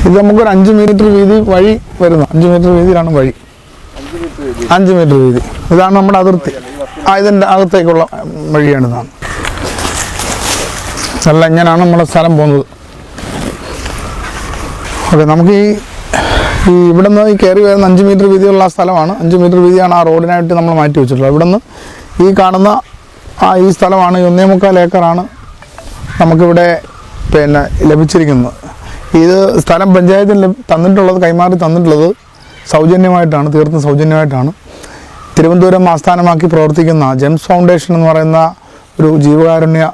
ഇത് നമുക്കൊരു 5 മീറ്റർ വീതി വഴി വരുന്ന 5 മീറ്റർ വീതിയിലാണ് വഴി. 5 മീറ്റർ വീതി. ഇതാണ് നമ്മുടെ അതിർത്തി. ഇതിൻ്റെ അകത്തേക്കുള്ള വഴിയാണ് ഇതാണ്. അല്ല, ഇങ്ങനെയാണ് നമ്മുടെ സ്ഥലം പോകുന്നത്. ഓക്കെ, നമുക്ക് ഈ ഇവിടെ നിന്ന് കയറി വരുന്ന 5 മീറ്റർ വീതിയുള്ള സ്ഥലമാണ്. 5 മീറ്റർ വീതിയാണ് ആ റോഡിനായിട്ട് നമ്മൾ മാറ്റി വെച്ചിട്ടുള്ളത്. ഇവിടെ നിന്ന് ഈ കാണുന്ന ഈ സ്ഥലമാണ് 1.25 ഏക്കറാണ് നമുക്കിവിടെ ലഭിച്ചിരിക്കുന്നത്. ഇത് സ്ഥലം പഞ്ചായത്തിന് തന്നിട്ടുള്ളത്, കൈമാറി തന്നിട്ടുള്ളത് സൗജന്യമായിട്ടാണ്, തീർത്തും സൗജന്യമായിട്ടാണ്. തിരുവനന്തപുരം ആസ്ഥാനമാക്കി പ്രവർത്തിക്കുന്ന ജെംസ് ഫൗണ്ടേഷൻ എന്ന് പറയുന്ന ഒരു ജീവകാരുണ്യ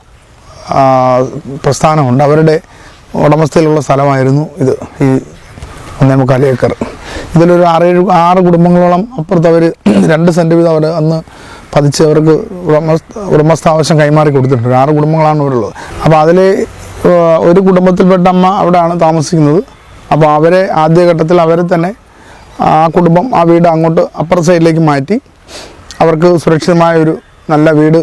പ്രസ്ഥാനമുണ്ട്. അവരുടെ ഉടമസ്ഥയിലുള്ള സ്ഥലമായിരുന്നു ഇത്, ഈ 1.25 ഏക്കർ. ഇതിലൊരു 6 കുടുംബങ്ങളോളം അപ്പുറത്ത് അവർ 2 സെൻറ്റ് വീതം അവർ അന്ന് പതിച്ച് അവർക്ക് ഉടമസ്ഥാവകാശം കൈമാറി കൊടുത്തിട്ടുണ്ട്. 6 കുടുംബങ്ങളാണ് ഇവരുള്ളത്. അപ്പോൾ അതിൽ ഒരു കുടുംബത്തിൽപ്പെട്ട അമ്മ അവിടെയാണ് താമസിക്കുന്നത്. അപ്പോൾ അവരെ ആദ്യഘട്ടത്തിൽ അവരെ തന്നെ ആ കുടുംബം ആ വീട് അങ്ങോട്ട് അപ്പർ സൈഡിലേക്ക് മാറ്റി അവർക്ക് സുരക്ഷിതമായ ഒരു നല്ല വീട്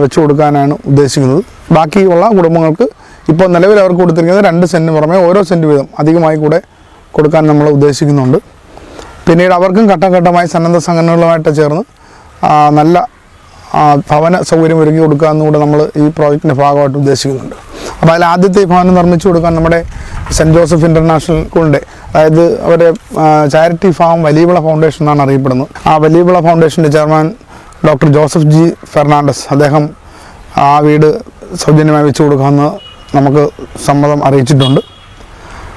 വെച്ച് കൊടുക്കാനാണ് ഉദ്ദേശിക്കുന്നത്. ബാക്കിയുള്ള കുടുംബങ്ങൾക്ക് ഇപ്പോൾ നിലവിൽ അവർക്ക് കൊടുത്തിരിക്കുന്നത് 2 സെൻറ്റിന് പുറമെ ഓരോ സെൻറ്റ് വീതം അധികമായി കൂടെ കൊടുക്കാൻ നമ്മൾ ഉദ്ദേശിക്കുന്നുണ്ട്. പിന്നീട് അവർക്കും ഘട്ടം ഘട്ടമായി സന്നദ്ധ സംഘടനകളുമായിട്ട് ചേർന്ന് നല്ല ഭവന സൗകര്യം ഒരുക്കി കൊടുക്കുക എന്നുകൂടെ നമ്മൾ ഈ പ്രോജക്റ്റിൻ്റെ ഭാഗമായിട്ട് ഉദ്ദേശിക്കുന്നുണ്ട്. അപ്പോൾ അതിൽ ആദ്യത്തെ ഈ ഭവനം നിർമ്മിച്ചു കൊടുക്കാൻ നമ്മുടെ സെൻറ്റ് ജോസഫ് ഇൻ്റർനാഷണൽ സ്കൂളിൻ്റെ, അതായത് അവരുടെ ചാരിറ്റി ഫാം വലിയവിള ഫൗണ്ടേഷൻ എന്നാണ് അറിയപ്പെടുന്നത്. ആ വലിയവിള ഫൗണ്ടേഷൻ്റെ chairman doctor Joseph G Fernandez, അദ്ദേഹം ആ വീട് സൗജന്യമായി വെച്ച് കൊടുക്കാമെന്ന് നമുക്ക് സമ്മതം അറിയിച്ചിട്ടുണ്ട്.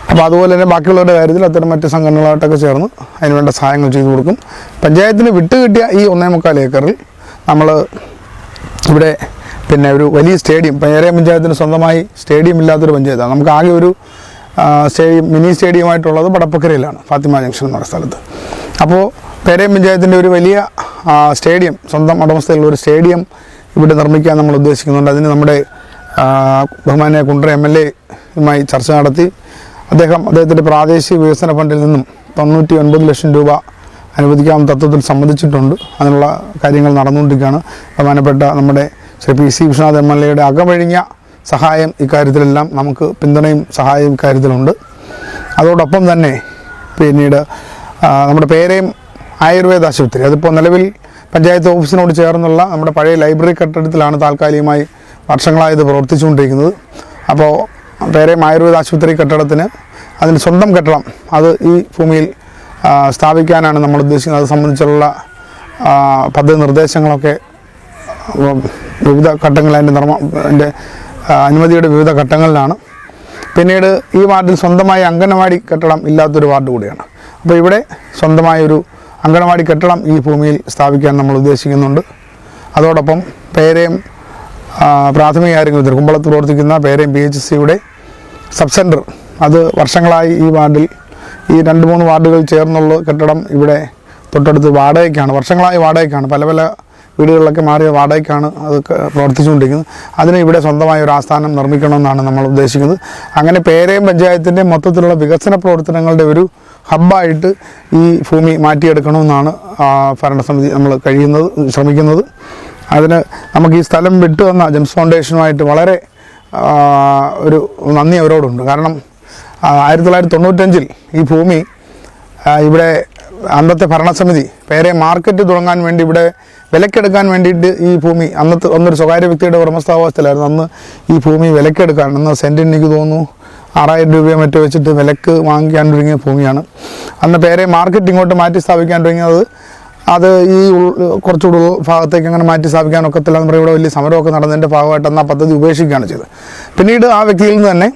അപ്പോൾ അതുപോലെ തന്നെ ബാക്കിയുള്ളവരുടെ കാര്യത്തിൽ അത്തരം മറ്റ് സംഘടനകളായിട്ടൊക്കെ ചേർന്ന് അതിനുവേണ്ട സഹായങ്ങൾ ചെയ്തു കൊടുക്കും. പഞ്ചായത്തിന് വിട്ടുകിട്ടിയ ഈ 1.25 ഏക്കറിൽ നമ്മൾ ഇവിടെ ഒരു വലിയ സ്റ്റേഡിയം, പേരയം പഞ്ചായത്തിന് സ്വന്തമായി സ്റ്റേഡിയം ഇല്ലാത്തൊരു പഞ്ചായത്താണ്. നമുക്ക് ആകെ ഒരു സ്റ്റേഡിയം, മിനി സ്റ്റേഡിയമായിട്ടുള്ളത് പടപ്പക്കരയിലാണ്, ഫാത്തിമ ജംഗ്ഷൻ എന്ന് പറയുന്ന സ്ഥലത്ത്. അപ്പോൾ പേരയം പഞ്ചായത്തിൻ്റെ ഒരു വലിയ സ്റ്റേഡിയം, സ്വന്തം ഉടമസ്ഥയിലുള്ള ഒരു സ്റ്റേഡിയം ഇവിടെ നിർമ്മിക്കാൻ നമ്മൾ ഉദ്ദേശിക്കുന്നുണ്ട്. അതിന് നമ്മുടെ ബഹുമാന്യ കുണ്ട്ര MLA-യുമായി ചർച്ച നടത്തി അദ്ദേഹത്തിൻ്റെ പ്രാദേശിക വികസന ഫണ്ടിൽ നിന്നും 99 ലക്ഷം രൂപ അനുവദിക്കാവുന്ന തത്വത്തിൽ സമ്മതിച്ചിട്ടുണ്ട്. അതിനുള്ള കാര്യങ്ങൾ നടന്നുകൊണ്ടിരിക്കുകയാണ്. ബഹുമാനപ്പെട്ട നമ്മുടെ ശ്രീ PC വിശ്വനാഥ് MLA-യുടെ അകമഴിഞ്ഞ സഹായം ഇക്കാര്യത്തിലെല്ലാം നമുക്ക് പിന്തുണയും സഹായവും ഇക്കാര്യത്തിലുണ്ട്. അതോടൊപ്പം തന്നെ പിന്നീട് നമ്മുടെ പേരയം ആയുർവേദ ആശുപത്രി, അതിപ്പോൾ നിലവിൽ പഞ്ചായത്ത് ഓഫീസിനോട് ചേർന്നുള്ള നമ്മുടെ പഴയ ലൈബ്രറി കെട്ടിടത്തിലാണ് താൽക്കാലികമായി വർഷങ്ങളായത് പ്രവർത്തിച്ചുകൊണ്ടിരിക്കുന്നത്. അപ്പോൾ പേരയം ആയുർവേദ ആശുപത്രി കെട്ടിടത്തിന് അതിന് സ്വന്തം കെട്ടിടം അത് ഈ ഭൂമിയിൽ സ്ഥാപിക്കാനാണ് നമ്മൾ ഉദ്ദേശിക്കുന്നത്. അത് സംബന്ധിച്ചുള്ള പദ്ധതി നിർദ്ദേശങ്ങളൊക്കെ വിവിധ ഘട്ടങ്ങൾ, അതിൻ്റെ അനുമതിയുടെ വിവിധ ഘട്ടങ്ങളിലാണ്. പിന്നീട് ഈ വാർഡിൽ സ്വന്തമായി അംഗനവാടി കെട്ടിടം ഇല്ലാത്തൊരു വാർഡ് കൂടിയാണ്. അപ്പോൾ ഇവിടെ സ്വന്തമായൊരു അംഗനവാടി കെട്ടിടം ഈ ഭൂമിയിൽ സ്ഥാപിക്കാൻ നമ്മൾ ഉദ്ദേശിക്കുന്നുണ്ട്. അതോടൊപ്പം പേരയം പ്രാഥമിക ആരോഗ്യ കുമ്പളത്ത് പ്രവർത്തിക്കുന്ന പേരയം PHC-യുടെ സബ് സെൻറ്റർ, അത് വർഷങ്ങളായി ഈ വാർഡിൽ, ഈ 2-3 വാർഡുകൾ ചേർന്നുള്ള കെട്ടിടം ഇവിടെ തൊട്ടടുത്ത് വാടകയ്ക്കാണ്, വർഷങ്ങളായി വാടകയ്ക്കാണ്, പല പല വീടുകളിലൊക്കെ മാറിയ വാടകയ്ക്കാണ് അത് പ്രവർത്തിച്ചുകൊണ്ടിരിക്കുന്നത്. അതിന് ഇവിടെ സ്വന്തമായ ഒരു ആസ്ഥാനം നിർമ്മിക്കണമെന്നാണ് നമ്മൾ ഉദ്ദേശിക്കുന്നത്. അങ്ങനെ പേരയം പഞ്ചായത്തിൻ്റെ മൊത്തത്തിലുള്ള വികസന പ്രവർത്തനങ്ങളുടെ ഒരു ഹബ്ബായിട്ട് ഈ ഭൂമി മാറ്റിയെടുക്കണമെന്നാണ് ഭരണസമിതി നമ്മൾ ശ്രമിക്കുന്നത്. അതിന് നമുക്ക് ഈ സ്ഥലം വിട്ടു തന്ന ജെംസ് ഫൗണ്ടേഷനുമായിട്ട് വളരെ ഒരു നന്ദി അവരോടുണ്ട്. കാരണം 1995-ൽ ഈ ഭൂമി ഇവിടെ അന്നത്തെ ഭരണസമിതി പേരയം മാർക്കറ്റ് തുടങ്ങാൻ വേണ്ടി ഇവിടെ വിലക്കെടുക്കാൻ വേണ്ടിയിട്ട് ഈ ഭൂമി അന്നൊരു സ്വകാര്യ വ്യക്തിയുടെ ഉടമസ്ഥാവസ്ഥയിലായിരുന്നു. അന്ന് ഈ ഭൂമി വിലക്കെടുക്കാൻ, അന്ന് സെൻറ്റിന് എനിക്ക് തോന്നുന്നു 6000 രൂപയോ മറ്റോ വെച്ചിട്ട് വിലക്ക് വാങ്ങിക്കാൻ തുടങ്ങിയ ഭൂമിയാണ്. അന്ന് പേരയം മാർക്കറ്റ് ഇങ്ങോട്ട് മാറ്റി സ്ഥാപിക്കാൻ തുടങ്ങിയത്, അത് ഈ കുറച്ചുകൂടി ഭാഗത്തേക്ക് അങ്ങനെ മാറ്റി സ്ഥാപിക്കാൻ ഒക്കത്തില്ല എന്ന് പറയുമ്പോൾ ഇവിടെ വലിയ സമരമൊക്കെ നടന്നതിൻ്റെ ഭാഗമായിട്ട് അന്ന് ആ പദ്ധതി ഉപേക്ഷിക്കുകയാണ് ചെയ്തത്. പിന്നീട് ആ വ്യക്തിയിൽ നിന്ന് തന്നെ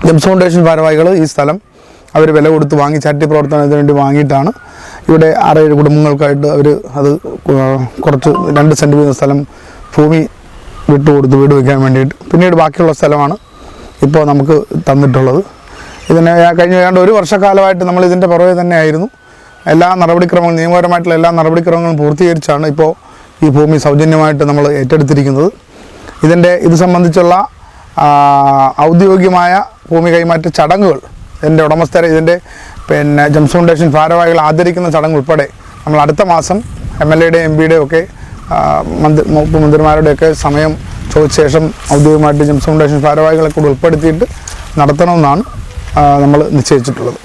ജെംസ് ഫൗണ്ടേഷൻ ഭാരവാഹികൾ ഈ സ്ഥലം അവർ വില കൊടുത്ത് വാങ്ങി, ചാരിറ്റി പ്രവർത്തനത്തിന് വേണ്ടി വാങ്ങിയിട്ടാണ് ഇവിടെ 6-7 കുടുംബങ്ങൾക്കായിട്ട് അവർ അത് കുറച്ച് 2 സെൻറ്റ് വീതം സ്ഥലം ഭൂമി വിട്ടുകൊടുത്ത് വീട് വയ്ക്കാൻ വേണ്ടിയിട്ട്. പിന്നീട് ബാക്കിയുള്ള സ്ഥലമാണ് ഇപ്പോൾ നമുക്ക് തന്നിട്ടുള്ളത്. ഇതിന് കഴിഞ്ഞ ഏതാണ്ട് 1 വർഷക്കാലമായിട്ട് നമ്മൾ ഇതിൻ്റെ പുറകെ തന്നെ ആയിരുന്നു. എല്ലാ നടപടിക്രമങ്ങളും, നിയമപരമായിട്ടുള്ള എല്ലാ നടപടിക്രമങ്ങളും പൂർത്തീകരിച്ചാണ് ഇപ്പോൾ ഈ ഭൂമി സൗജന്യമായിട്ട് നമ്മൾ ഏറ്റെടുത്തിരിക്കുന്നത്. ഇത് സംബന്ധിച്ചുള്ള ഔദ്യോഗികമായ ഭൂമി കൈമാറ്റ ചടങ്ങുകൾ, ഇതിൻ്റെ ഉടമസ്ഥരെ, ഇതിൻ്റെ ജെംസ് ഫൗണ്ടേഷൻ ഭാരവാഹികൾ ആദരിക്കുന്ന ചടങ്ങ് ഉൾപ്പെടെ നമ്മൾ അടുത്ത മാസം MLA-യുടെയും MP-യുടെയും ഒക്കെ മന്ത്രിമാരുടെയൊക്കെ സമയം ചോദിച്ച ശേഷം ഔദ്യോഗികമായിട്ട് ജെംസ് ഫൗണ്ടേഷൻ ഭാരവാഹികളെ കൂടി ഉൾപ്പെടുത്തിയിട്ട് നടത്തണമെന്നാണ് നമ്മൾ നിശ്ചയിച്ചിട്ടുള്ളത്.